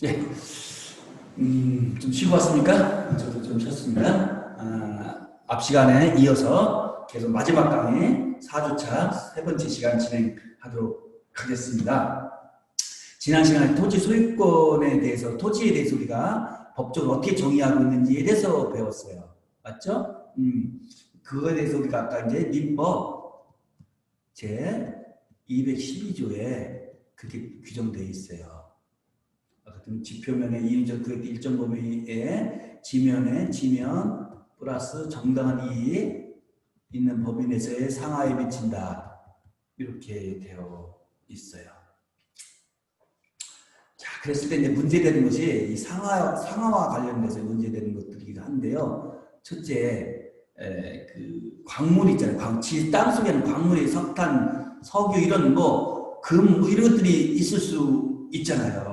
예, 좀 쉬고 왔습니까? 저도 좀 쉬었습니다. 앞 시간에 이어서 계속 마지막 강의 4주차 세 번째 시간 진행하도록 하겠습니다. 지난 시간에 토지 소유권에 대해서, 토지에 대해서 우리가 법적으로 어떻게 정의하고 있는지에 대해서 배웠어요. 맞죠? 그거에 대해서 우리가 아까 이제 민법 제 212조에 그렇게 규정되어 있어요. 같은 지표면의 이윤적 그 일정 범위에 지면 플러스 정당한 이익이 있는 범위 내에서의 상하에 미친다. 이렇게 되어 있어요. 자, 그랬을 때 이제 문제되는 것이 이 상하와 관련돼서 문제되는 것들이긴 한데요. 첫째, 그 광물 있잖아요. 땅 속에는 광물이 석탄, 석유 이런 금 이런 것들이 있을 수 있잖아요.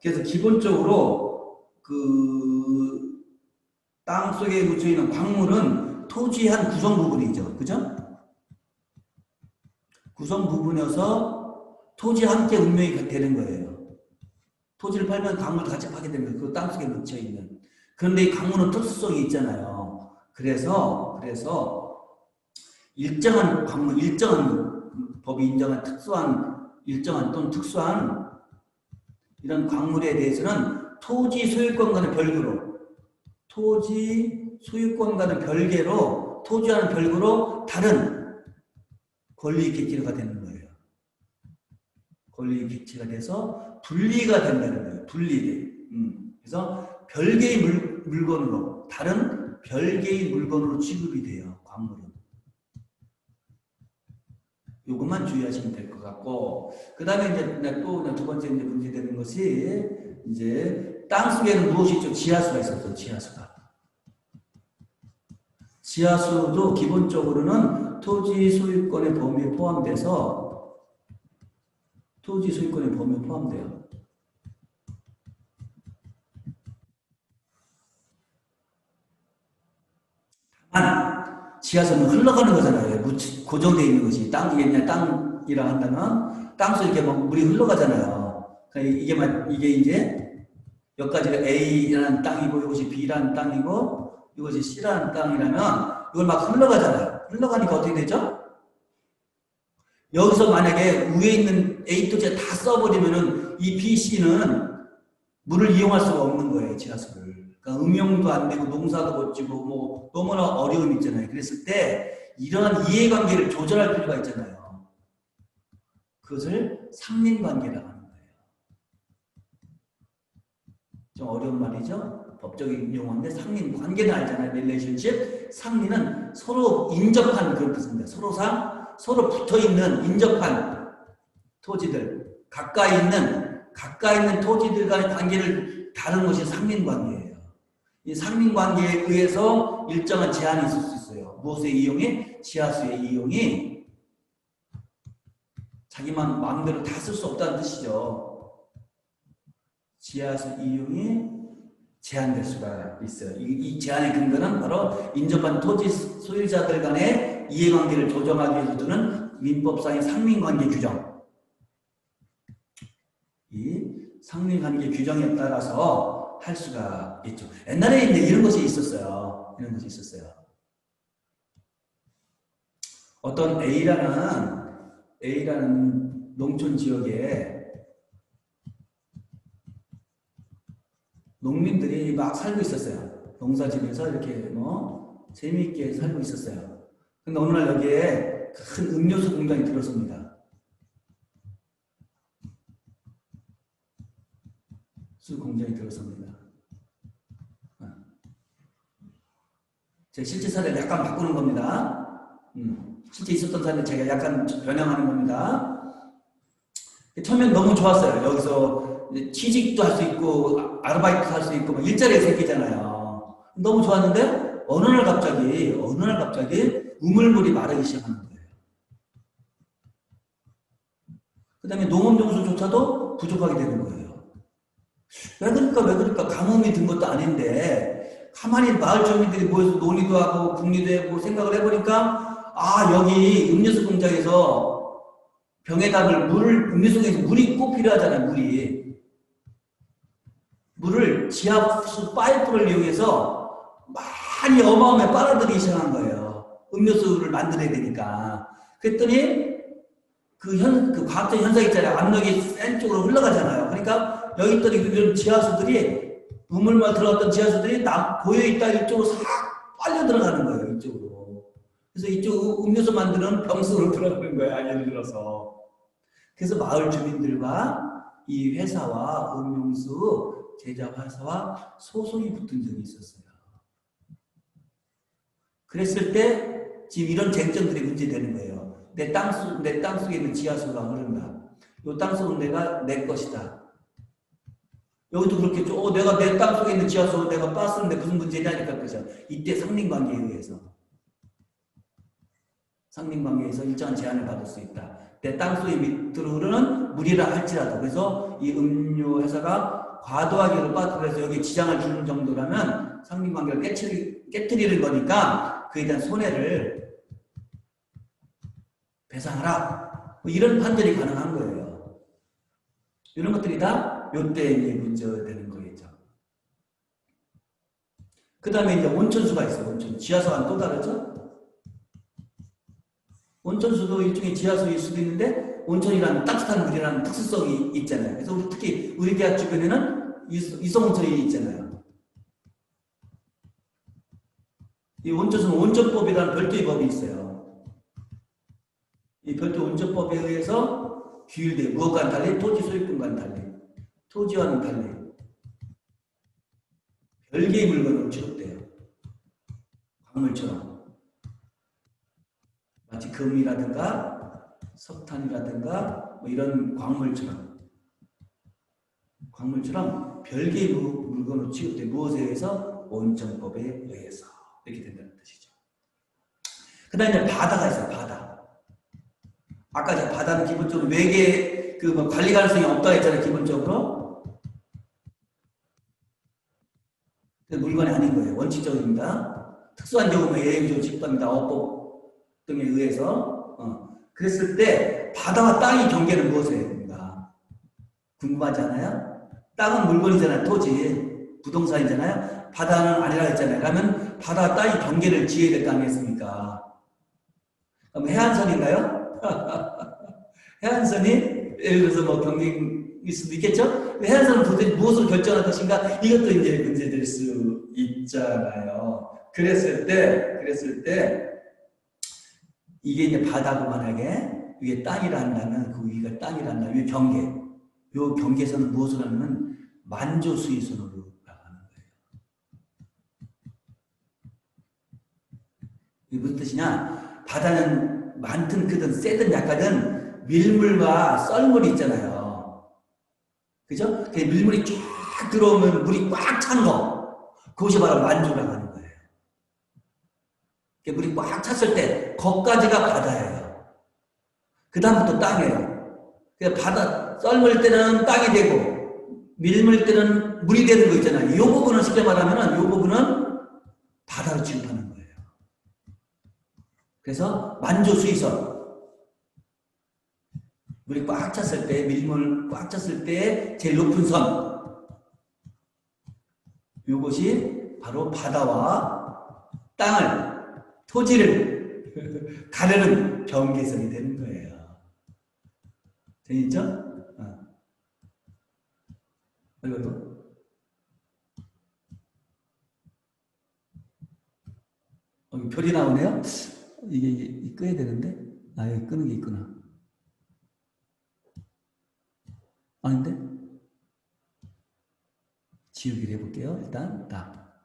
그래서 기본적으로 그 땅 속에 묻혀 있는 광물은 토지의 한 구성 부분이죠. 그죠? 구성 부분이어서 토지와 함께 운명이 되는 거예요. 토지를 팔면 광물도 같이 파게 되는 거예요. 그 땅 속에 묻혀 있는. 그런데 이 광물은 특수성이 있잖아요. 그래서 일정한 광물, 일정한 법이 인정한 일정한 또는 특수한 이런 광물에 대해서는 토지 소유권과는 별개로, 토지와는 별개로 다른 권리 객체가 되는 거예요. 권리 객체가 돼서 분리가 된다는 거예요. 분리돼. 그래서 별개의 물건으로, 다른 별개의 물건으로 취급이 돼요. 광물은. 요것만 주의하시면 될 것 같고, 그 다음에 이제 또 두 번째 이제 문제되는 것이 이제 땅 속에는 무엇이 있죠? 지하수가 있었어요. 지하수도 기본적으로는 토지 소유권의 범위에 포함돼서 포함돼요. 다만 지하수는 흘러가는 거잖아요. 고정되어 있는 것이 땅이라 한다면 땅 속에 이렇게 물이 흘러가잖아요. 그러니까 이게 이제 여기까지가 A라는 땅이고 이것이 B라는 땅이고 이것이 C라는 땅이라면 이걸 막 흘러가잖아요. 흘러가니까 어떻게 되죠? 여기서 만약에 위에 있는 A 토지에 다 써버리면은 이 B, C는 물을 이용할 수가 없는 거예요. 지하수를. 그러니까 음용도 안 되고 농사도 못 지고 너무나 어려움이 있잖아요. 그랬을 때 이러한 이해관계를 조절할 필요가 있잖아요. 그것을 상린관계라고 하는 거예요. 좀 어려운 말이죠. 법적인 용어인데 상린관계는 알잖아요. 릴레이션십. 상린은 서로 인접한 그런 뜻입니다. 서로 붙어있는 인접한 토지들, 가까이 있는 토지들 간의 관계를 다루는 것이 상린관계예요. 이 상린관계에 의해서 일정한 제한이 있을 수 있어요. 무엇의 이용이? 지하수의 이용이 자기만 마음대로 다 쓸 수 없다는 뜻이죠. 지하수 이용이 제한될 수가 있어요. 이 제한의 근거는 바로 인접한 토지 소유자들 간의 이해관계를 조정하기 위해서 두는 민법상의 상린관계 규정. 이 상린관계 규정에 따라서 할 수가 있죠. 옛날에 이제 이런 것이 있었어요. 어떤 A라는 농촌 지역에 농민들이 막 살고 있었어요. 농사지면서 이렇게 재미있게 살고 있었어요. 근데 어느 날 여기에 큰 음료수 공장이 들어섭니다. 제 실제 사례를 약간 바꾸는 겁니다. 실제 있었던 사례를 제가 약간 변형하는 겁니다. 처음엔 너무 좋았어요. 여기서 취직도 할 수 있고 아르바이트 할 수 있고 일자리가 생기잖아요. 너무 좋았는데 어느 날 갑자기 우물물이 마르기 시작하는 거예요. 그 다음에 농업용수조차도 부족하게 되는 거예요. 왜 그럴까? 가뭄이 든 것도 아닌데 가만히 마을 주민들이 모여서 논의도 하고 국리도 해보고 생각을 해보니까 여기 음료수 공장에서 병에다 음료수 공장에서 물이 꼭 필요하잖아요. 물이. 물을 지하수 파이프를 이용해서 많이 어마어마하게 빨아들이기 시작한 거예요. 음료수를 만들어야 되니까. 그랬더니 그 과학적 현상 있잖아요. 압력이 센 쪽으로 흘러가잖아요. 그러니까 여기 있던 이런 지하수들이 우물만 들어갔던 지하수들이 고여있다 이쪽으로 싹 빨려 들어가는 거예요. 이쪽으로. 그래서 이쪽 음료수 만드는 병 속으로 들어가는 거예요. 예를 들어서. 그래서 마을 주민들과 이 회사와 음용수 제작 회사와 소송이 붙은 적이 있었어요. 그랬을 때 지금 이런 쟁점들이 문제되는 거예요. 내 땅 속에 있는 지하수가 흐른다. 이 땅 속은 내 것이다. 여기도 그렇겠죠. 내가 내 땅 속에 있는 지하수를 내가 빻았는데 무슨 문제냐니까 그죠. 이때 상린관계에 의해서 일정한 제한을 받을 수 있다. 내 땅 속에 밑으로 흐르는 물이라 할지라도. 그래서 이 음료 회사가 과도하게 빠뜨려서 여기 지장을 주는 정도라면 상린관계를 깨트리는 거니까 그에 대한 손해를 배상하라. 뭐 이런 판결이 가능한 거예요. 이런 것들이 다 요때 이제 문제가 되는 거겠죠. 그 다음에 이제 온천수가 있어요. 온천. 지하수와는 또 다르죠? 온천수도 일종의 지하수일 수도 있는데 온천이라는 따뜻한 물이라는 특수성이 있잖아요. 그래서 특히 우리 대학 주변에는 이성온천이 있잖아요. 이 온천수는 온천법이라는 별도의 법이 있어요. 이 별도 온천법에 의해서 규율돼 무엇과는 달리 토지 소유권과는 달리 토지와는 달리 별개의 물건으로 취급돼요. 광물처럼 마치 금이라든가 석탄이라든가 뭐 이런 광물처럼 별개의 물건으로 취급돼 무엇에 의해서 온천법에 의해서 이렇게 된다는 뜻이죠. 그 다음에 바다가 있어요. 바다. 아까 제가 바다는 기본적으로 외계 뭐 관리 가능성이 없다 했잖아요. 기본적으로. 물건이 아닌 거예요. 원칙적입니다. 특수한 경우는 예외적으로 집합니다. 어법 등에 의해서. 그랬을 때 바다와 땅의 경계는 무엇입니까? 궁금하지 않아요? 땅은 물건이잖아요. 토지, 부동산이잖아요. 바다는 아니라 했잖아요. 그러면 바다와 땅의 경계를 지어야 될 거 아니겠습니까? 그럼 해안선인가요? 해안선이 예를 들어서 뭐 경계일 수도 있겠죠? 해안선은 도대체 무엇을 결정할 것인가? 이것도 이제 문제될 수 있잖아요. 그랬을 때 이게 이제 바다고 만약에 이게 땅이라 한다면 그 위가 땅이라 한다면 이 경계, 요 경계선은 무엇을 하면 만조수위선으로 나가는 거예요. 이게 무슨 뜻이냐? 바다는 많든 크든 세든 약하든 밀물과 썰물이 있잖아요. 그죠? 그 밀물이 쫙 들어오면 물이 꽉 차는 거. 그것이 바로 만조라고 하는 거예요. 물이 꽉 찼을 때 거기까지가 바다예요. 그 다음부터 땅이에요. 바다 썰물 때는 땅이 되고 밀물 때는 물이 되는 거 있잖아요. 이 부분은 쉽게 말하면 이 부분은 바다로 취급하는 거예요. 그래서 만조수위선. 물이 꽉 찼을 때, 밀물 꽉 찼을 때 제일 높은 선. 이것이 바로 바다와 땅을, 토지를 가르는 경계선이 되는 거예요. 재밌죠? 이것도. 별이 나오네요? 이게 끄야 되는데? 여기 끄는 게 있구나. 아닌데? 지우기를 해볼게요. 일단 딱.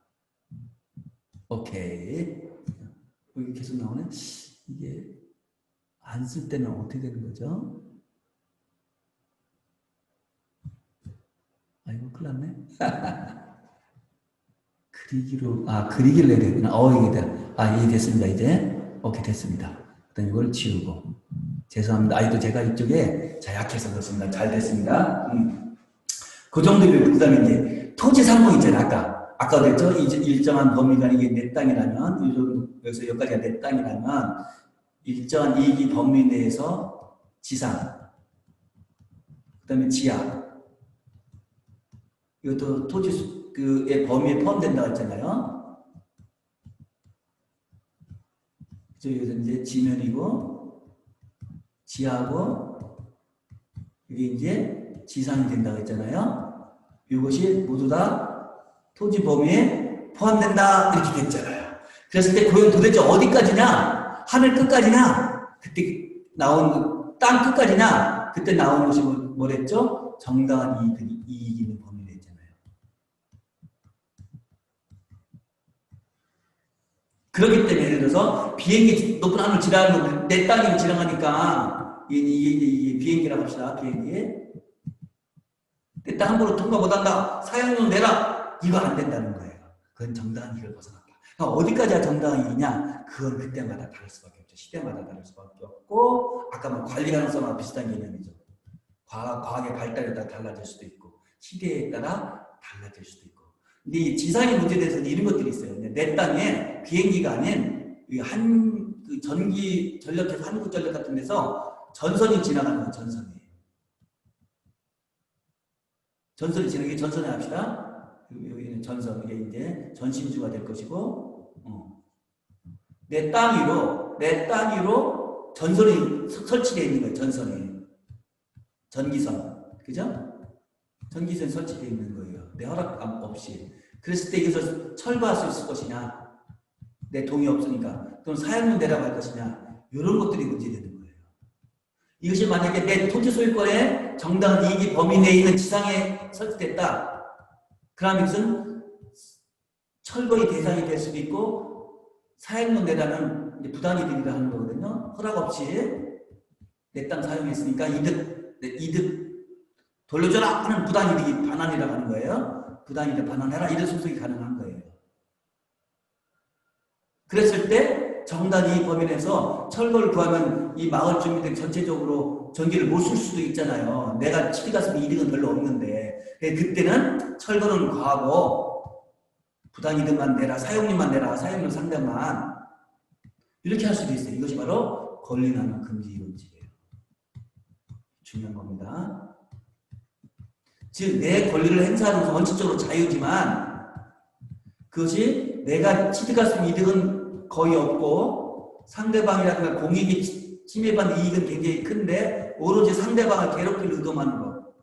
오케이. 여기 계속 나오네. 이게 안 쓸 때는 어떻게 되는 거죠? 아이고 큰일 났네. 그리기를 해야 되구나. 이게 됐습니다. 이제 오케이 됐습니다. 그다음 이걸 지우고. 죄송합니다. 또 제가 이쪽에 약해서 그렇습니다. 잘 됐습니다. 그 정도면 그다음에 이제 토지 상공 있잖아요. 아까 그랬죠? 일정한 범위가 이게 내 땅이라면 이 정도 여기서 여기까지가 내 땅이라면 일정한 이익이 범위 내에서 지상, 그다음에 지하 이것도 그의 범위에 포함된다고 했잖아요. 그죠? 여기서 이제 지면이고, 지하고, 이게 이제 지상이 된다고 했잖아요. 이것이 모두 다 토지 범위에 포함된다. 이렇게 됐잖아요. 그랬을 때 그건 도대체 어디까지냐? 하늘 끝까지냐? 그때 나온 땅 끝까지냐? 그때 나온 것이 뭐랬죠? 정당한 이익이 있는 범위를 했잖아요. 그렇기 때문에 예를 들어서 비행기 높은 하늘 지나가는 거 내 땅이 지나가니까 이 비행기라고 합시다. 비행기. 내 땅 함부로 통과 못한다. 사용료 내라. 이거 안 된다는 거예요. 그건 정당한 이익을 벗어났다. 그러니까 어디까지가 정당한 이익이냐? 그건 그때마다 다를 수밖에 없죠. 시대마다 다를 수밖에 없고 아까 뭐 관리 가능성과 비슷한 개념이죠. 과학의 발달에 따라 달라질 수도 있고 시대에 따라 달라질 수도 있고. 근데 이 지상의 문제에 대해서는 이런 것들이 있어요. 내 땅에 비행기가 아닌 그 전기 전력회사 한국전력 같은 데서 전선이 지나가는 거예요. 전선이 지나게 전선에 합시다. 여기는 전선, 이게 이제 전신주가 될 것이고, 내 땅 위로 전선이 설치되어 있는 거예요. 전기선, 그죠? 전기선 설치되어 있는 거예요. 내 허락 없이. 그랬을 때 이것을 철거할 수 있을 것이냐? 내 동의 없으니까. 그럼 사용료 내라고 할 것이냐? 이런 것들이 문제되는 거예요. 이것이 만약에 내 토지 소유권에 정당한 이익이 범위 내에 있는 지상에 설치됐다. 그러면 이것은 철거의 대상이 될 수도 있고 사용료 내라는 부당이득이라 하는 거거든요. 허락 없이 내 땅 사용했으니까 이득 돌려줘라 하는 부당이득이 반환이라고 하는 거예요. 부당이득 반환해라 이런 소송이 가능한 거예요. 그랬을 때 정당한 이익 범위 내에서 철거를 구하면 이 마을 주민들 전체적으로 전기를 못 쓸 수도 있잖아요. 내가 집이 갔으면 이득은 별로 없는데 그때는 철거는 과하고 부당이득만 내라, 사용료만 내라, 사용료 상대만 이렇게 할 수도 있어요. 이것이 바로 권리나누 금지 원칙이에요. 중요한 겁니다. 즉 내 권리를 행사하는 것은 원칙적으로 자유지만 그것이 내가 취득할 수 있는 이득은 거의 없고 상대방이라든가 공익이 침해받는 이익은 굉장히 큰데 오로지 상대방을 괴롭힐 의도만 것.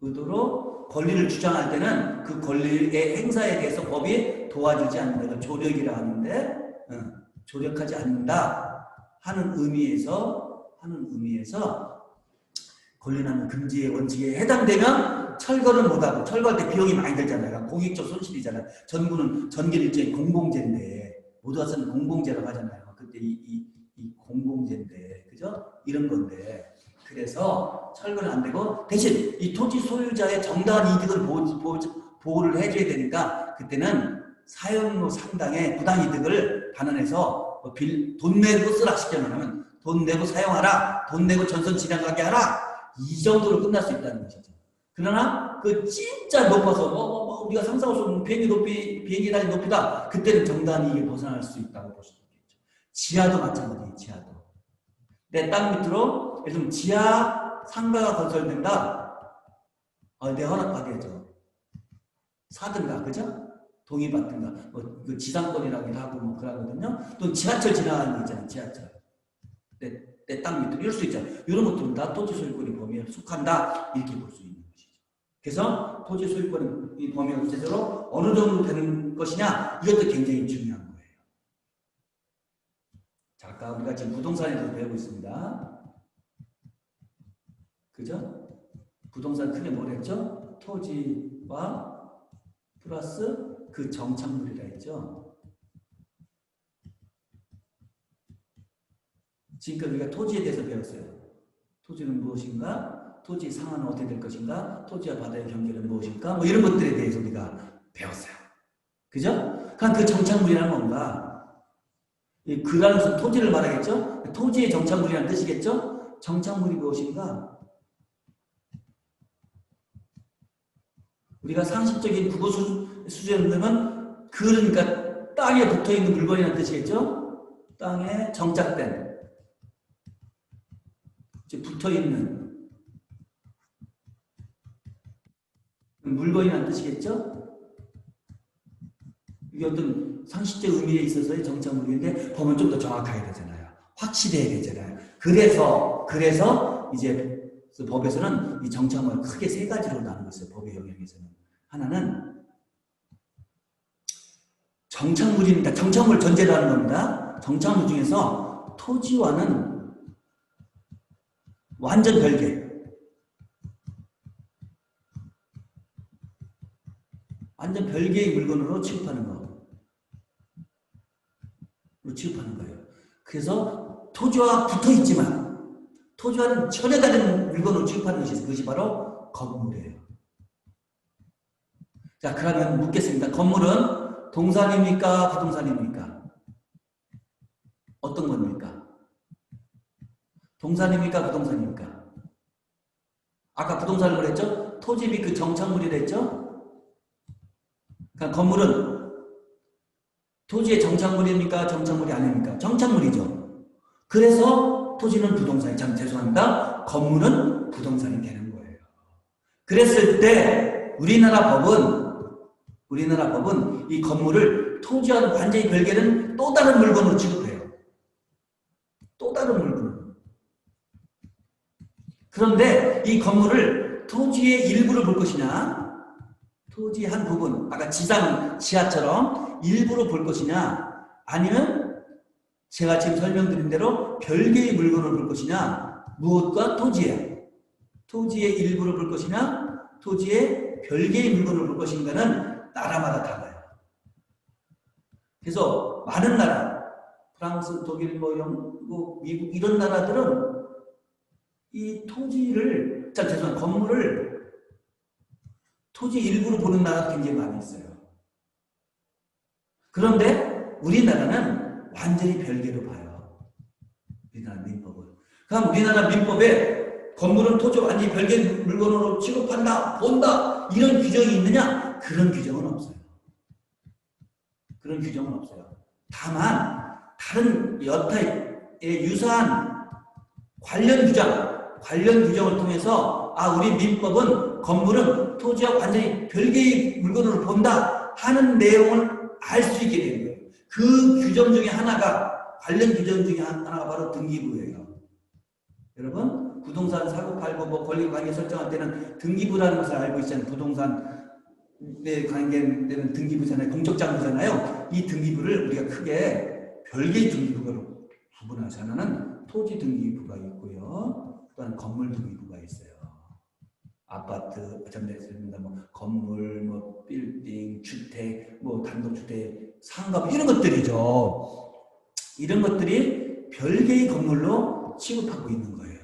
의도로 권리를 주장할 때는 그 권리의 행사에 대해서 법이 도와주지 않는다. 조력이라 하는데 조력하지 않는다 하는 의미에서 권리나누 금지의 원칙에 해당되면 철거는 못하고 철거할 때 비용이 많이 들잖아요. 공익적 손실이잖아요. 전구는 전기를 일종의 공공재인데 모두가 쓰는 공공재라고 하잖아요. 그때 이 공공재인데 그죠? 이런 건데 그래서 철거는 안 되고 대신 이 토지 소유자의 정당한 이득을 보호를 해줘야 되니까 그때는 사용료 상당의 부당이득을 반환해서 돈 내고 쓰라 쉽게 말하면 돈 내고 사용하라, 돈 내고 전선 지나가게 하라 이 정도로 끝날 수 있다는 것이죠. 그러나 그 진짜 높아서 우리가 상상할 수 없는 비행기 단위 높이다. 그때는 정당한 이익을 벗어날 수 있다고 볼 수 있겠죠. 지하도 마찬가지예요. 지하도. 내 땅 밑으로 예를 들면 지하 상가가 건설된다. 내 허락받아야죠. 사든가 그죠? 동의받든가 그 지상권이라고 하고 그러거든요. 또 지하철 지나가는 거 있잖아요. 지하철. 내 땅 밑으로 이럴 수 있잖아요. 이런 것들은 다 토지 소유권의 범위에 속한다. 이렇게 볼 수 있는 것이죠. 그래서 토지 소유권의 범위가 구체적으로 어느 정도 되는 것이냐 이것도 굉장히 중요한 거예요. 자, 아까 우리가 지금 부동산에 대해서 배우고 있습니다. 그죠? 부동산 크게 뭐랬죠? 토지와 플러스 그 정착물이라 했죠. 지금까지 우리가 토지에 대해서 배웠어요. 토지는 무엇인가? 토지 상한은 어떻게 될 것인가? 토지와 바다의 경계는 무엇인가? 뭐 이런 것들에 대해서 우리가 배웠어요. 그죠? 그 정착물이란 뭔가? 그라는 것은 토지를 말하겠죠? 토지의 정착물이라는 뜻이겠죠? 정착물이 무엇인가? 우리가 상식적인 국어 수준을 넣으면 그러니까 땅에 붙어있는 물건이라는 뜻이겠죠? 땅에 정착된 붙어있는 물건이라는 뜻이겠죠? 이게 어떤 상식적 의미에 있어서의 정착물인데 보면 좀 더 정확하게 되잖아요. 확실해야 되잖아요. 그래서 이제 그 법에서는 이 정착물을 크게 세 가지로 나누고 있어요. 법의 영역에서는. 하나는 정착물입니다. 정착물 전제로 하는 겁니다. 정착물 중에서 토지와는 완전 별개. 완전 별개의 물건으로 취급하는 거. 취급하는 거예요. 그래서 토지와 붙어 있지만 토지와는 전혀 다른 물건으로 취급하는 것이 있어요. 그것이 바로 건물이에요. 자, 그러면 묻겠습니다. 건물은 동산입니까? 부동산입니까? 어떤 겁니까? 동산입니까? 부동산입니까? 아까 부동산을 그랬죠? 토지 그 정착물이 됐죠? 그러니까 건물은 토지의 정착물입니까? 정착물이 아닙니까? 정착물이죠. 그래서 토지는 부동산이, 죄송합니다. 건물은 부동산이 되는 거예요. 그랬을 때 우리나라 법은 이 건물을 토지와는 완전히 별개는 또 다른 물건으로 취급해요. 또 다른 물건. 그런데 이 건물을 토지의 일부를 볼 것이냐, 토지의 한 부분, 아까 지하처럼 일부로 볼 것이냐, 아니면 제가 지금 설명드린 대로 별개의 물건을 볼 것이냐, 무엇과 토지예요. 토지의 일부를 볼 것이냐, 토지의 별개의 물건을 볼 것인가는 나라마다 달라요. 그래서 많은 나라, 프랑스, 독일, 영국, 미국 이런 나라들은 이 토지를, 죄송합니다. 건물을 토지 일부로 보는 나라가 굉장히 많이 있어요. 그런데 우리나라는 완전히 별개로 봐요. 우리나라 민법은. 그럼 우리나라 민법에 건물은 토지 완전히 별개 물건으로 취급한다, 본다 이런 규정이 있느냐? 그런 규정은 없어요. 그런 규정은 없어요. 다만 다른 여타의 유사한 관련 규정을 통해서 우리 민법은 건물은 토지와 완전히 별개의 물건으로 본다 하는 내용을 알 수 있게 되는 거예요. 그 규정 중에 하나가, 관련 규정 중에 하나가 바로 등기부예요. 여러분, 부동산 사고 팔고 권리관계 설정할 때는 등기부라는 것을 알고 있잖아요. 부동산에 관계되는 등기부잖아요. 공적장부잖아요. 이 등기부를 우리가 크게 별개의 등기부로 구분해서 하나는 토지 등기부가 있고요. 또한 건물 등기부가 있어요. 아파트, 건물, 빌딩, 주택, 단독주택, 상가 이런 것들이죠. 이런 것들이 별개의 건물로 취급하고 있는 거예요.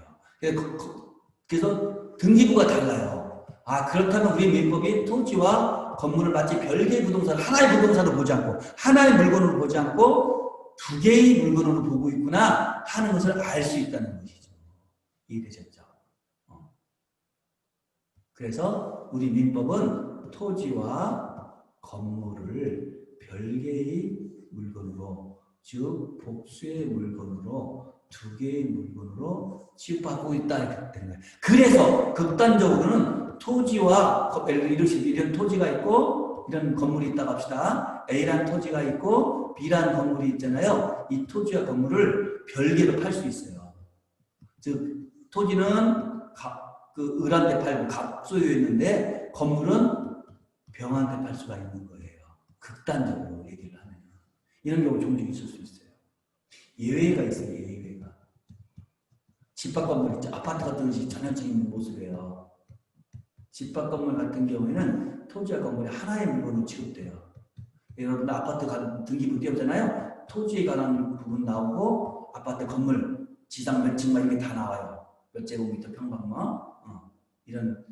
그래서 등기부가 달라요. 그렇다면 우리 민법이 토지와 건물을 마치 별개의 부동산, 하나의 부동산으로 보지 않고, 하나의 물건으로 보지 않고, 두 개의 물건으로 보고 있구나 하는 것을 알 수 있다는 것이죠. 이해되셨죠? 그래서 우리 민법은 토지와 건물을 별개의 물건으로, 즉 복수의 물건으로, 두 개의 물건으로 취급하고 있다 이렇게 되는 거예요. 그래서 극단적으로는 토지와, 이런 토지가 있고 이런 건물이 있다고 합시다. A라는 토지가 있고 B라는 건물이 있잖아요. 이 토지와 건물을 별개로 팔 수 있어요. 즉 토지는 을한테 팔고 갑소유했는데 건물은 병한테 팔 수가 있는 거예요. 극단적으로 얘기를 하면. 이런 경우 종종 있을 수 있어요. 예외가 있어요. 예외가. 집합 건물 있죠. 아파트 같은 것이 전형적인 모습이에요. 집합 건물 같은 경우에는 토지와 건물이 하나의 물건으로 취급돼요. 여러분 아파트 등기부 띄웠잖아요. 토지에 관한 부분 나오고 아파트 건물 지상 몇 층 이게 다 나와요. 몇 제곱미터 평방마 이런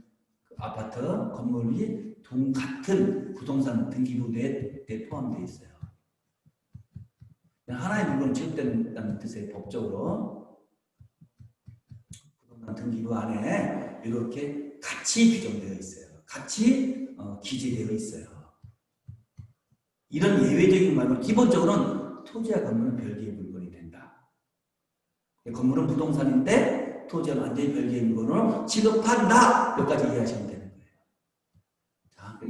아파트 건물이 같은 부동산 등기부 내에 포함되어 있어요. 하나의 물건으로 취급된다는 뜻의 법적으로 부동산 등기부 안에 이렇게 같이 규정되어 있어요. 같이 기재되어 있어요. 이런 예외적인 말로 기본적으로는 토지와 건물은 별개의 물건이 된다. 건물은 부동산인데 토지와 완전히 별개의 물건으로 취급한다. 여기까지 이해하시면 되는 거예요.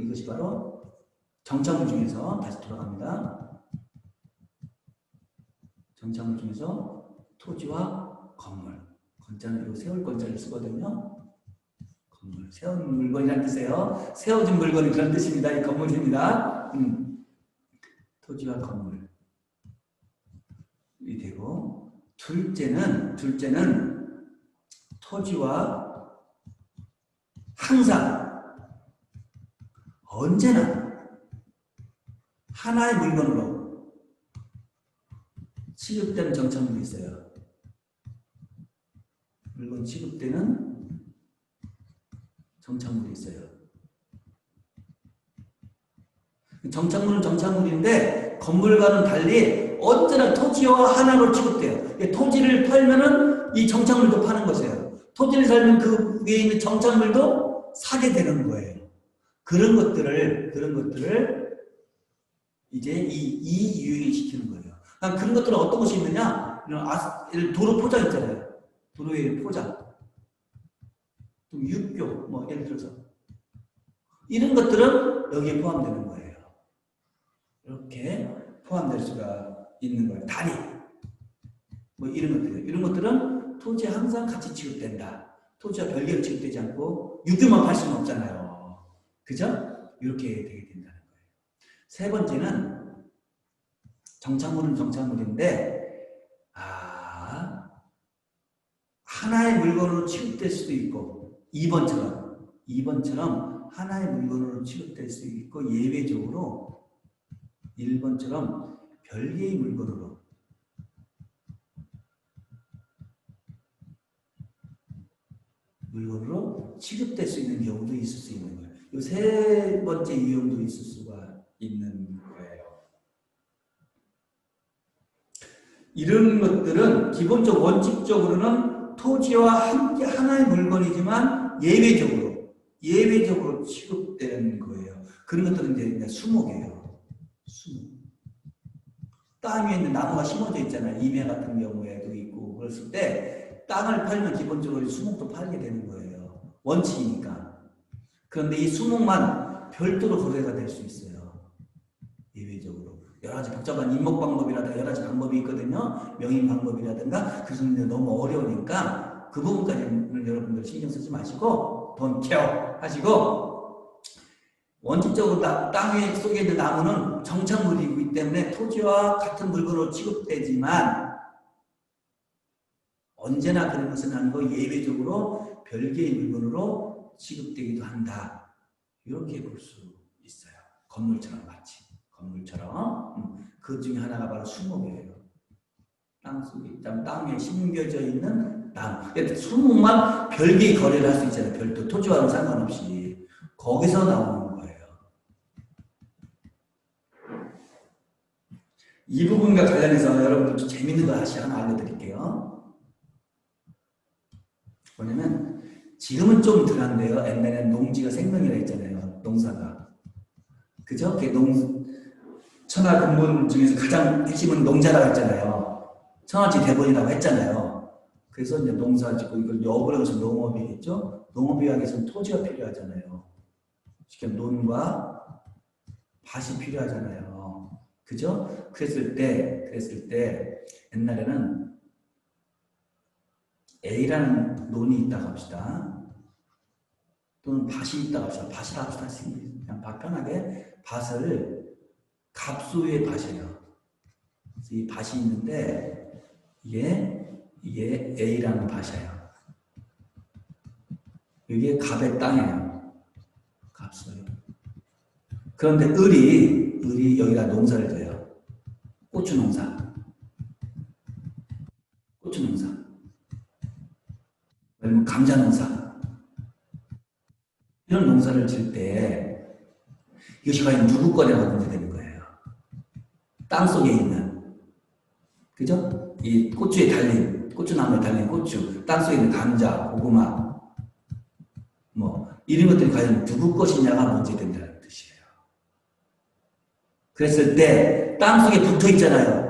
이것이 바로 정착물 중에서 다시 돌아갑니다. 정착물 중에서 토지와 건물. 건자는 요 세울 건자를 쓰거든요. 건물. 세운 물건이라는 뜻이에요. 세워진 물건이 그런 뜻입니다. 이 건물입니다. 토지와 건물이 되고, 둘째는 토지와 항상 언제나 하나의 물건으로 취급되는 정착물이 있어요. 물건 취급되는 정착물이 있어요. 정착물은 정착물인데 건물과는 달리 언제나 토지와 하나로 취급돼요. 토지를 팔면은 이 정착물도 파는 것이에요. 토지를 살면 그 위에 있는 정착물도 사게 되는 거예요. 그런 것들을 이제 이유행을 시키는 거예요. 그런 것들은 어떤 것이 있느냐? 도로 포장 있잖아요. 도로의 포장. 또 육교, 뭐 예를 들어서 이런 것들은 여기에 포함되는 거예요. 이렇게 포함될 수가 있는 거예요. 다리, 뭐 이런 것들은 토지에 항상 같이 취급된다. 토지와 별개로 취급되지 않고 육교만 팔 수는 없잖아요. 그죠? 이렇게 되게 된다는 거예요. 세 번째는 정착물은 정착물인데 하나의 물건으로 취급될 수도 있고 2번처럼 하나의 물건으로 취급될 수 있고 예외적으로 1번처럼 별개의 물건으로 취급될 수 있는 경우도 있을 수 있는 거예요. 이 세 번째 유형도 있을 수가 있는 거예요. 이런 것들은 기본적 원칙적으로는 토지와 함께 하나의 물건이지만 예외적으로 취급되는 거예요. 그런 것들은 이제 수목이에요. 수목. 땅 위에 있는 나무가 심어져 있잖아요. 임야 같은 경우에도 있고 그랬을 때 땅을 팔면 기본적으로 수목도 팔게 되는 거예요. 원칙이니까. 그런데 이 수목만 별도로 거래가 될 수 있어요. 예외적으로. 여러 가지 복잡한 임목 방법이라든가 여러 가지 방법이 있거든요. 명인 방법이라든가. 그래서 너무 어려우니까 그 부분까지는 여러분들 신경 쓰지 마시고 돈 케어 하시고 원칙적으로 땅 속에 있는 나무는 정착물이기 때문에 토지와 같은 물건으로 취급되지만 언제나 그런 것은 아니고 예외적으로 별개의 물건으로 취급되기도 한다. 이렇게 볼 수 있어요. 건물처럼 마치. 건물처럼. 그 중에 하나가 바로 수목이에요. 땅에 심겨져 있는 나무. 수목만 별개의 거래를 할 수 있잖아요. 별도 토지와는 상관없이. 거기서 나오는 거예요. 이 부분과 관련해서 여러분들 좀 재밌는 거 하나 알려드릴게요. 뭐냐면 지금은 좀 덜한데요. 옛날에는 농지가 생명이라 했잖아요. 농사가. 그죠? 천하 근본 중에서 가장 핵심은 농자라고 했잖아요. 천하지 대본이라고 했잖아요. 그래서 이제 농사 짓고 이걸 역으로 해서 농업이겠죠? 농업에 위해서는 토지가 필요하잖아요. 쉽게 논과 밭이 필요하잖아요. 그죠? 그랬을 때 옛날에는 A라는 논이 있다고 합시다. 또는 밭이 있다고 합시다. 밭이라고 합시다. 그냥 편하게 밭을 갑수의 밭이에요. 이 밭이 있는데 이게 A라는 밭이에요. 이게 갑의 땅이에요. 갑수예요. 그런데 을이 여기다 농사를 져요. 고추 농사. 아니면 감자 농사. 이런 농사를 질 때 이것이 과연 누구 거냐가 문제되는 거예요. 땅 속에 있는, 그죠? 이 고추나무에 달린 고추, 땅 속에 있는 감자, 고구마, 뭐 이런 것들이 과연 누구 것이냐가 문제된다는 뜻이에요. 그랬을 때 땅 속에 붙어 있잖아요.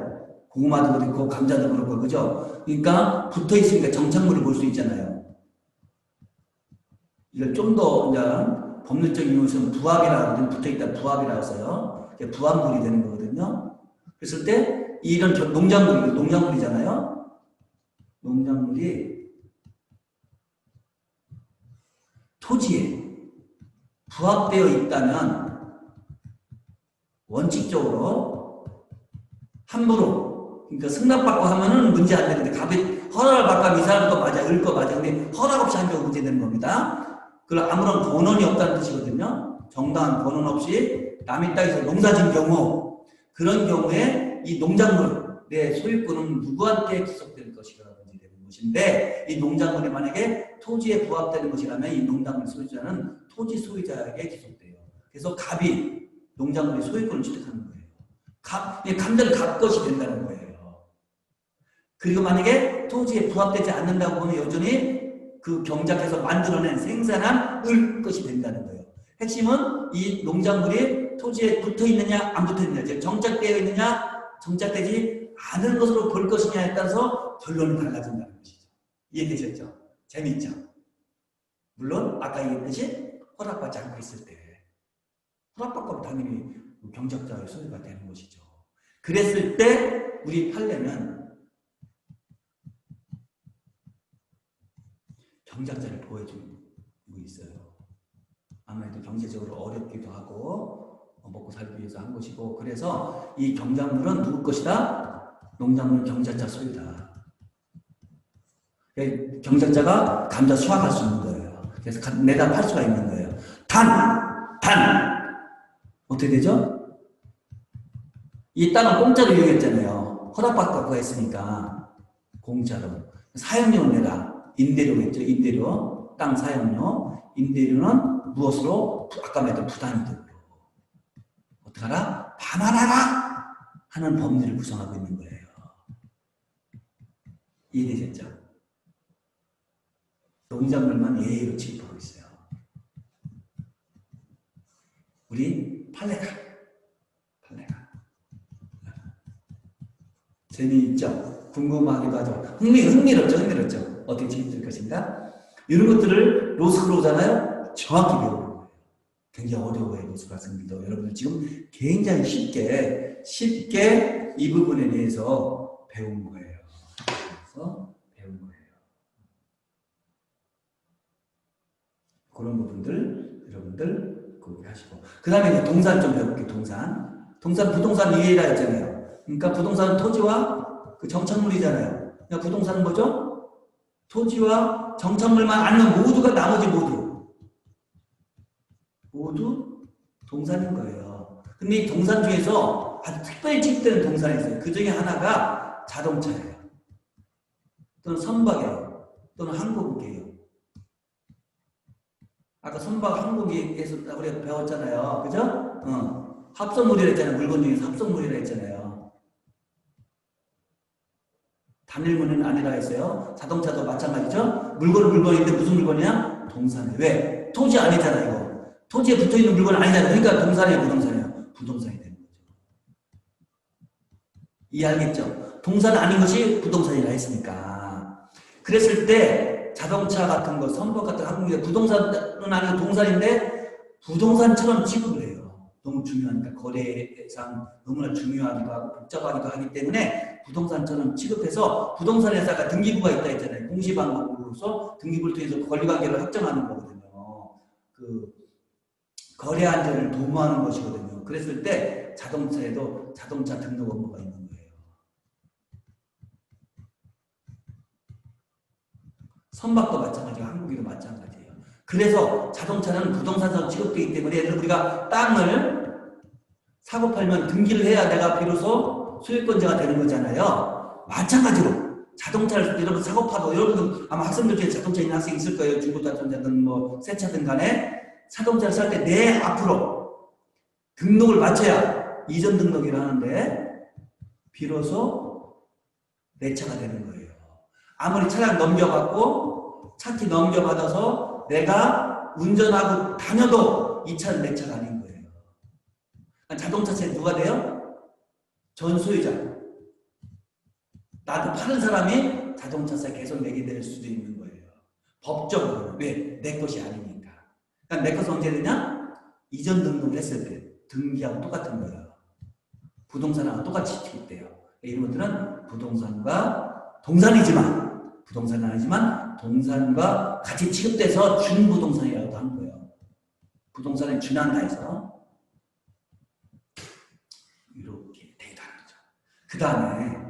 고구마도 그렇고 감자도 그렇고, 그죠? 그러니까 붙어 있으니까 정착물을 볼 수 있잖아요. 이걸 좀 더 법률적인 용어는 부합이라고 붙어있다 부합이라고 써요. 부합물이 되는 거거든요. 그랬을 때 이런 농작물이잖아요. 농작물이 토지에 부합되어 있다면 원칙적으로 함부로 그러니까 승낙받고 하면은 문제 안 되는데 허락을 받고 하면 이 사람도 맞아, 을 거 맞아. 근데 허락 없이 한 경우 문제되는 겁니다. 그럼 아무런 권한이 없다는 뜻이거든요. 정당한 권한 없이 남의 땅에서 농사진 경우 그런 경우에 이 농작물의 소유권은 누구한테 기속될 것이라고 문제되는 것인데 이 농작물이 만약에 토지에 부합되는 것이라면 이 농작물 소유자는 토지 소유자에게 기속돼요. 그래서 갑이 농작물의 소유권을 취득하는 거예요. 감정이 갑 것이 된다는 거예요. 그리고 만약에 토지에 부합되지 않는다고 보면 여전히 그 경작해서 만들어낸 생산한 을 것이 된다는 거예요. 핵심은 이 농작물이 토지에 붙어 있느냐 안 붙어 있느냐, 즉 정착되어 있느냐 정착되지 않은 것으로 볼 것이냐에 따라서 결론이 달라진다는 것이죠. 이해되셨죠? 재미있죠? 물론 아까 얘기했듯이 허락받지 않고 있을 때 허락받고 당연히 경작자의 소유가 되는 것이죠. 그랬을 때 우리 판례는 경작자를 보여주고 있어요. 아무래도 경제적으로 어렵기도 하고 먹고 살기 위해서 한 것이고 그래서 이 경작물은 누구 것이다? 농작물은 경작자 소유다. 경작자가 감자 수확할 수 있는 거예요. 그래서 내다 팔 수가 있는 거예요. 단! 어떻게 되죠? 이 땅을 공짜로 이용했잖아요. 허락받고 했으니까 공짜로. 사용료는 내가 임대료겠죠. 임대료, 땅 사용료. 임대료는 무엇으로? 아까 말했던 부담이득으로. 어떡하라? 반환하라! 하는 법률을 구성하고 있는 거예요. 이해되셨죠? 농작물만 예외로 취급하고 있어요. 우리 판례가. 재미있죠? 궁금하기도 하죠. 흥미롭죠? 어떻게 진행될 것인가? 이런 것들을 로스쿨 오잖아요? 정확히 배우는 거예요. 굉장히 어려워요, 로스쿨 학생들도. 여러분들 지금 굉장히 쉽게 이 부분에 대해서 배운 거예요. 그런 부분들 여러분들 하시고. 그 다음에 동산 좀 배워볼게요, 동산. 부동산 이해라 했잖아요. 그러니까 부동산은 토지와 그 정착물이잖아요. 그러니까 부동산은 뭐죠? 토지와 정착물만 아니면 모두가 나머지 모두 동산인 거예요. 근데 이 동산 중에서 아주 특별히 취급되는 동산이 있어요. 그 중에 하나가 자동차예요. 또는 선박이에요. 또는 항공기예요. 아까 선박 항공기에서 우리가 배웠잖아요. 그죠? 합성물이라 했잖아요. 물건 중에서 합성물이라 했잖아요. 단일물은 아니라 했어요. 자동차도 마찬가지죠. 물건인데 무슨 물건이야? 동산이에요. 왜? 토지 아니잖아 이거. 토지에 붙어있는 물건 아니잖아. 그러니까 동산이에요, 부동산이에요. 부동산이 되는 거죠. 이해하겠죠? 동산 아닌 것이 부동산이라 했으니까. 그랬을 때 자동차 같은 거, 선박 같은 항공기, 부동산은 아니고 동산인데 부동산처럼 취급을 해요. 너무 중요하니까 거래상 너무나 중요하기도 하고 복잡하기도 하기 때문에 부동산처럼 취급해서 부동산에서 아까 등기부가 있다 했잖아요. 공시방법으로서 등기부를 통해서 권리관계를 확정하는 거거든요. 그 거래 안전을 도모하는 것이거든요. 그랬을 때 자동차에도 자동차 등록 업무가 있는 거예요. 선박도 마찬가지고 항공기도 마찬가지예요. 그래서 자동차는 부동산으로 취급되기 때문에 예를 들어 우리가 땅을 사고 팔면 등기를 해야 내가 비로소 소유권자가 되는 거잖아요. 마찬가지로 자동차를 여러분 사고 파도 여러분들 아마 학생들 중에 자동차 있는 학생 있을 거예요. 중고자동차든 뭐 새 차든 간에 자동차를 살 때 내 앞으로 등록을 마쳐야 이전 등록이라 하는데 비로소 내 차가 되는 거예요. 아무리 차량 넘겨받고 차키 넘겨받아서 내가 운전하고 다녀도 이 차는 내 차가 아닌 거예요. 자동차세 누가 돼요? 전소유자. 나도 파는 사람이 자동차세 계속 내게 될 수도 있는 거예요. 법적으로. 왜? 내 것이 아니니까. 그러니까 내 것은 언제 되냐? 이전 등록을 했을 때 등기하고 똑같은 거예요. 부동산하고 똑같이 취급돼요. 이런 것들은 부동산과 동산이지만 부동산은 아니지만 동산과 같이 취급돼서 준부동산이라고 하는 거예요. 부동산에 준한다 해서 이렇게 되다는 거죠. 그 다음에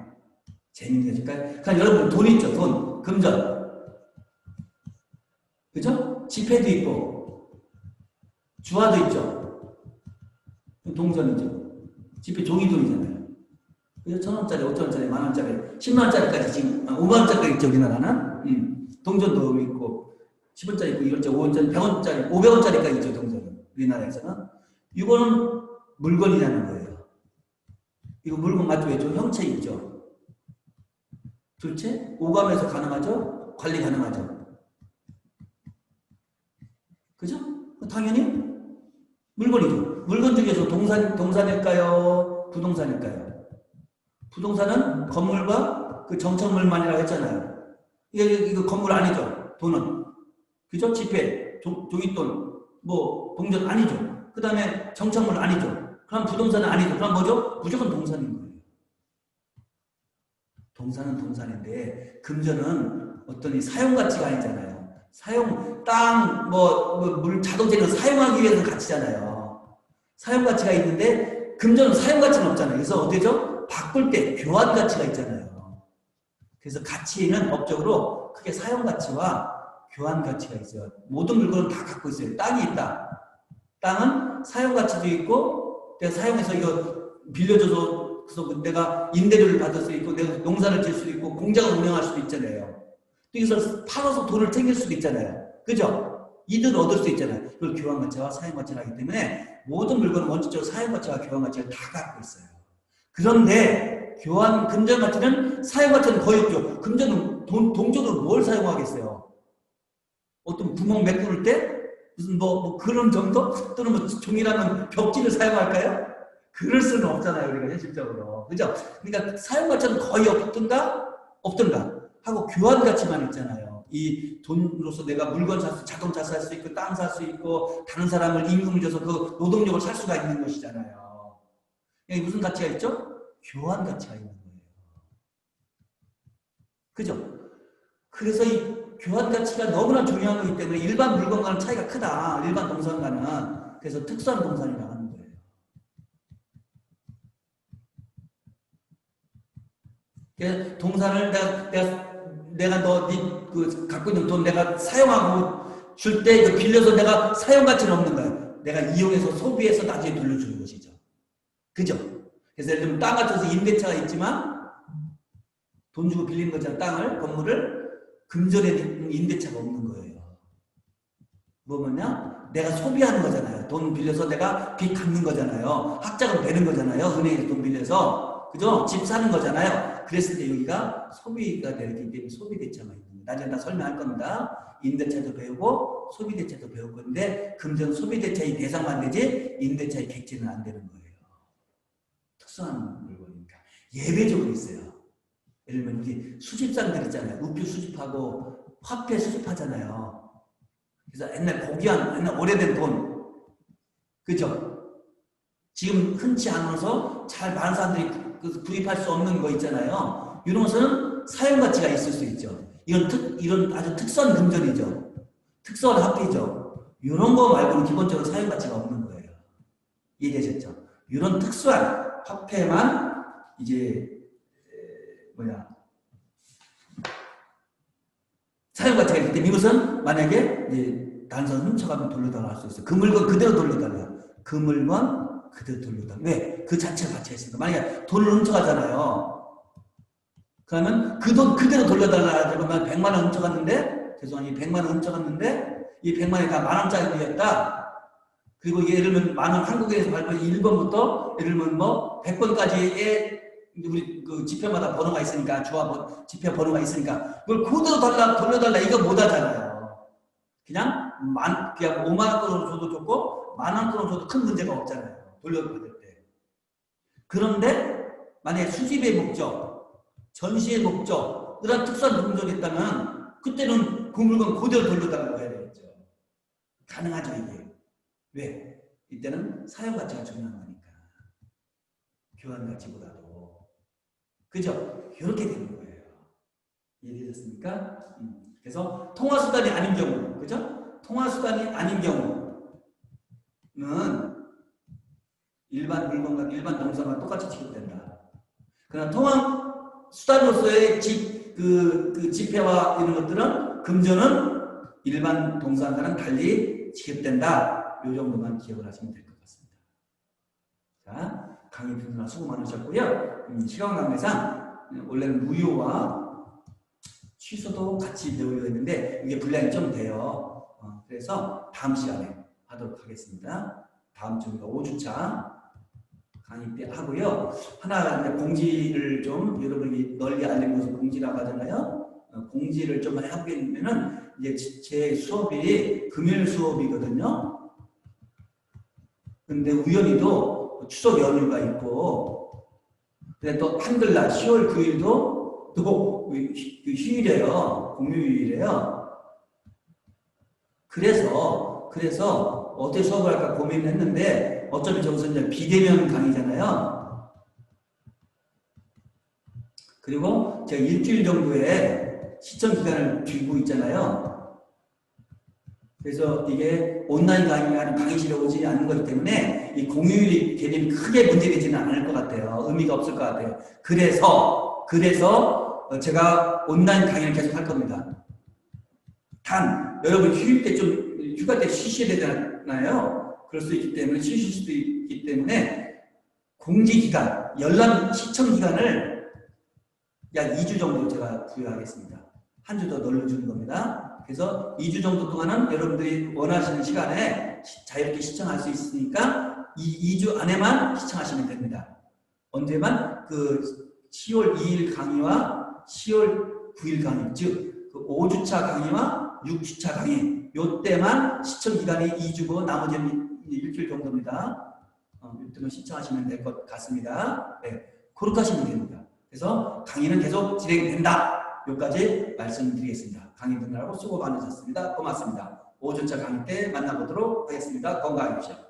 재밌는 게 있을까요? 그럼 여러분 돈 있죠? 돈, 금전. 그죠? 지폐도 있고 주화도 있죠. 동전이죠. 지폐 종이돈이잖아요. 그래서 1,000원짜리, 5,000원짜리, 만원짜리, 10만원짜리까지 지금 5만원짜리까지 있죠, 우리나라는. 동전도 있고 10원짜리 있고 2원짜리, 5원짜리, 100원짜리, 500원짜리까지 있죠, 동전은. 우리나라에서는. 이거는 물건이라는 거예요. 이거 물건 맞죠? 왜? 좀 형체 있죠. 둘째, 오감에서 가능하죠? 관리 가능하죠. 그죠? 당연히 물건이죠. 물건 중에서 동산일까요? 부동산일까요? 부동산은 건물과 그 정착물만이라고 했잖아요. 이거 건물 아니죠. 돈은. 그죠? 지폐, 종이돈, 뭐 동전 아니죠. 그 다음에 정착물 아니죠. 그럼 부동산은 아니죠. 그럼 뭐죠? 무조건 동산인 거예요. 동산은 동산인데 금전은 어떤 사용 가치가 아니잖아요. 사용, 땅, 물, 자동차는 사용하기 위해서 가치잖아요. 사용 가치가 있는데 금전은 사용 가치는 없잖아요. 그래서 어때죠? 바꿀 때 교환 가치가 있잖아요. 그래서 가치는 법적으로 크게 사용 가치와 교환 가치가 있어요. 모든 물건은 다 갖고 있어요. 땅이 있다. 땅은 사용 가치도 있고 내가 사용해서 이거 빌려줘서 그래서 내가 임대료를 받을 수 있고 내가 농사를 지을 수도 있고 공장을 운영할 수도 있잖아요. 여기서 팔아서 돈을 챙길 수도 있잖아요. 그죠? 이득을 얻을 수 있잖아요. 그걸 교환 가치와 사용 가치가 하기 때문에 모든 물건은 원칙적으로 사용 가치와 교환 가치를 다 갖고 있어요. 그런데 금전 가치는 사용 가치는 거의 없죠. 금전은 동전으로 뭘 사용하겠어요? 어떤 구멍 메꾸를 때 무슨 뭐 그런 정도? 또는 뭐 종이라는 벽지를 사용할까요? 그럴 수는 없잖아요, 우리가 현실적으로. 그죠? 그러니까 사용 가치는 거의 없든가 하고 교환 가치만 있잖아요. 이 돈으로서 내가 물건 살 수, 자동차 살 수 있고, 땅 살 수 있고, 다른 사람을 임금을 줘서 그 노동력을 살 수가 있는 것이잖아요. 여기 무슨 가치가 있죠? 교환 가치가 있는 거예요. 그죠? 그래서 이 교환 가치가 너무나 중요한 거기 때문에 일반 물건과는 차이가 크다. 일반 동산과는. 그래서 특수한 동산이라고 하는 거예요. 그래서 동산을 내가 그 갖고 있는 돈 내가 사용하고 줄 때 빌려서 내가 사용 가치는 없는 거예요. 내가 이용해서 소비해서 나중에 돌려주는 것이죠. 그죠? 그래서 예를 들면 땅 같아서 임대차가 있지만 돈 주고 빌리는 거잖아요. 땅을, 건물을. 금전에 임대차가 없는 거예요. 뭐냐? 내가 소비하는 거잖아요. 돈 빌려서 내가 빚 갚는 거잖아요. 학자금 내는 거잖아요. 은행에서 돈 빌려서. 그죠? 집 사는 거잖아요. 그랬을 때 여기가 소비가 되기 때문에 소비대차가 있는 거예요. 나중에 다 설명할 겁니다. 임대차도 배우고 소비대차도 배울 건데 금전 소비대차의 대상만 되지 임대차의 객지는 안 되는 거예요. 특수한 물건이니까. 예외적으로 있어요. 예를 들면 우리 수집상들 있잖아요. 우표 수집하고 화폐 수집하잖아요. 그래서 옛날 고귀한 옛날 오래된 돈, 그죠? 지금 흔치 않아서 잘 많은 사람들이 구입할 수 없는 거 있잖아요. 이런 것은 사용 가치가 있을 수 있죠. 이런 아주 특수한 금전이죠. 특수한 화폐죠. 이런 거 말고는 기본적으로 사용 가치가 없는 거예요. 이해되셨죠? 이런 특수한 화폐만 이제 사용 가치가 있기 때문에 이것은 만약에 이제 단선 훔쳐가면 돌려달라 할 수 있어요. 그 물건 그대로 돌려달라. 그 물건 그대로 돌려달라. 왜? 그 자체가 가치가 있으니까. 만약에 돈을 훔쳐가잖아요. 그러면 그 돈 그대로 돌려달라. 그러면 100만 원 훔쳐갔는데, 죄송합니다. 100만 원 훔쳐갔는데, 이 100만 원이 다 만원짜리 돈이었다. 그리고 예를 들면 만원 한국에서 발표한 1번부터 예를 들면 뭐 100번까지의 우리 그 지표마다 번호가 있으니까 지표 번호가 있으니까 그걸 그대로 돌려달라 이거 못 하잖아요. 그냥 5만 원권으로 줘도 좋고 10,000원권으로 줘도 큰 문제가 없잖아요. 돌려받을 때. 그런데 만약에 수집의 목적, 전시의 목적 이런 특수한 목적이 있다면 그때는 그 물건 그대로 돌려달라고 해야 되겠죠. 가능하죠, 이게. 왜? 이때는 사용 가치가 중요한 거니까. 교환 가치보다도. 그죠? 이렇게 되는 거예요. 이해되셨습니까? 그래서 통화수단이 아닌 경우, 그죠? 통화수단이 아닌 경우는 일반 물건과 일반 동사가 똑같이 취급된다. 그러나 통화수단으로서의 그 지폐와 이런 것들은 금전은 일반 동사과는 달리 취급된다. 이 정도만 기억을 하시면 될 것 같습니다. 자, 강의 듣느라 수고 많으셨고요. 시간 관계상 원래는 무효와 취소도 같이 배우려 했는데 이게 분량이 좀 돼요. 그래서 다음 시간에 하도록 하겠습니다. 다음 주가 5주차 강의 때 하고요. 하나 공지를 좀 여러분이 널리 알리는 것을 공지라고 하잖아요. 공지를 좀 해보면은 이제 제 수업이 금요일 수업이거든요. 근데 우연히도 추석 연휴가 있고, 근데 또 한글날 10월 9일도 또 휴일이에요. 공휴일이에요. 그래서 어떻게 수업을 할까 고민을 했는데 어차피 저기서 이제 비대면 강의잖아요. 그리고 제가 일주일 정도의 시청 기간을 두고 있잖아요. 그래서 이게 온라인 강의가 아닌 강의실에 오지 않는 거기 때문에 이 공휴일이 개념이 크게 문제되지는 않을 것 같아요. 의미가 없을 것 같아요. 그래서 제가 온라인 강의를 계속 할 겁니다. 단 여러분 휴일 때 좀 휴가 때 쉬셔야 되잖아요. 그럴 수 있기 때문에 쉬실 수도 있기 때문에 공지 기간, 열람 시청 기간을 약 2주 정도 제가 부여하겠습니다. 한 주 더 늘려주는 겁니다. 그래서 2주 정도 동안은 여러분들이 원하시는 시간에 자유롭게 시청할 수 있으니까 이 2주 안에만 시청하시면 됩니다. 언제만? 그 10월 2일 강의와 10월 9일 강의, 즉 그 5주차 강의와 6주차 강의 요때만 시청 기간이 2주고 나머지는 일주일 정도입니다. 이때는 시청하시면 될 것 같습니다. 네, 그렇게 하시면 됩니다. 그래서 강의는 계속 진행된다. 여기까지 말씀드리겠습니다. 강의 듣느라고 수고 많으셨습니다. 고맙습니다. 5주차 강의 때 만나보도록 하겠습니다. 건강해 주십시오.